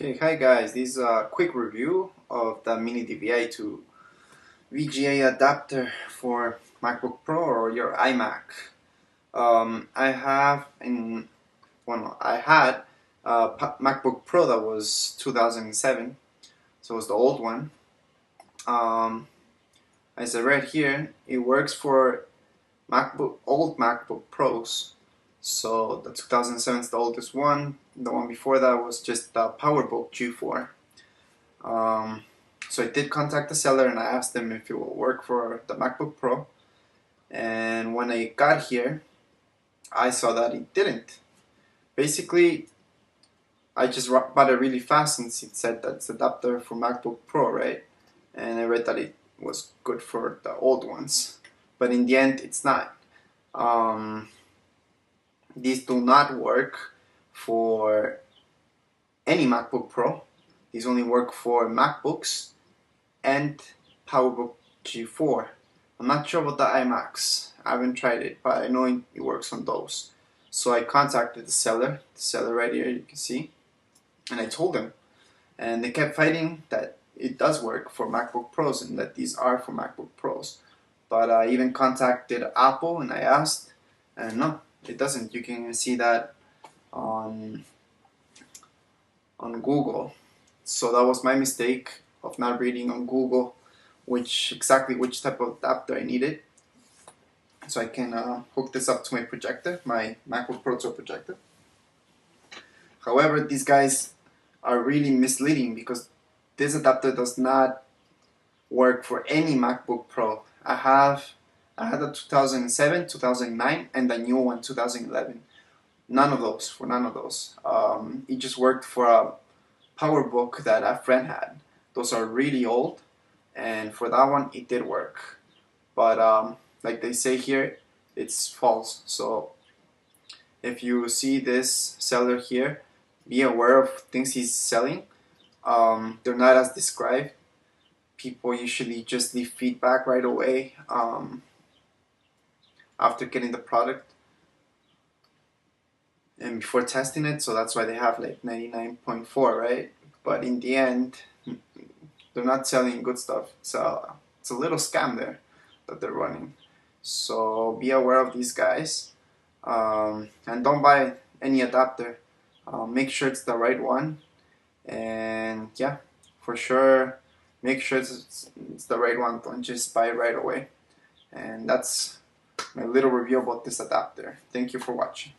Okay, hi guys, this is a quick review of the mini DVI to VGA adapter for MacBook Pro or your iMac. I had a MacBook Pro that was 2007, so it was the old one. As I read here, it works for old MacBook Pros. So the 2007 is the oldest one. The one before that was just the PowerBook G4. So I did contact the seller and I asked them if it will work for the MacBook Pro. And when I got here, I saw that it didn't. Basically, I just bought it really fast since it said that it's adapter for MacBook Pro, right? And I read that it was good for the old ones. But in the end, it's not. These do not work for any MacBook Pro. These only work for MacBooks and PowerBook G4. I'm not sure about the iMacs. I haven't tried it, but I know it works on those. So I contacted the seller right here, you can see, and I told them. And they kept fighting that it does work for MacBook Pros and that these are for MacBook Pros. But I even contacted Apple and I asked, and no, it doesn't. You can see that on Google. So that was my mistake of not reading on Google exactly which type of adapter I needed. So I can hook this up to my projector, my MacBook Pro projector. However, these guys are really misleading because this adapter does not work for any MacBook Pro. I had a 2007, 2009, and the new one, 2011. None of those. It just worked for a PowerBook that a friend had. Those are really old, and for that one, it did work. But like they say here, it's false. So if you see this seller here, be aware of things he's selling. They're not as described. People usually just leave feedback right away after getting the product and before testing it, so that's why they have like 99.4, right? But in the end, they're not selling good stuff. It's a little scam there that they're running. So be aware of these guys, and don't buy any adapter. Make sure it's the right one, and yeah, for sure, make sure it's the right one. Don't just buy it right away. And that's my little review about this adapter. Thank you for watching.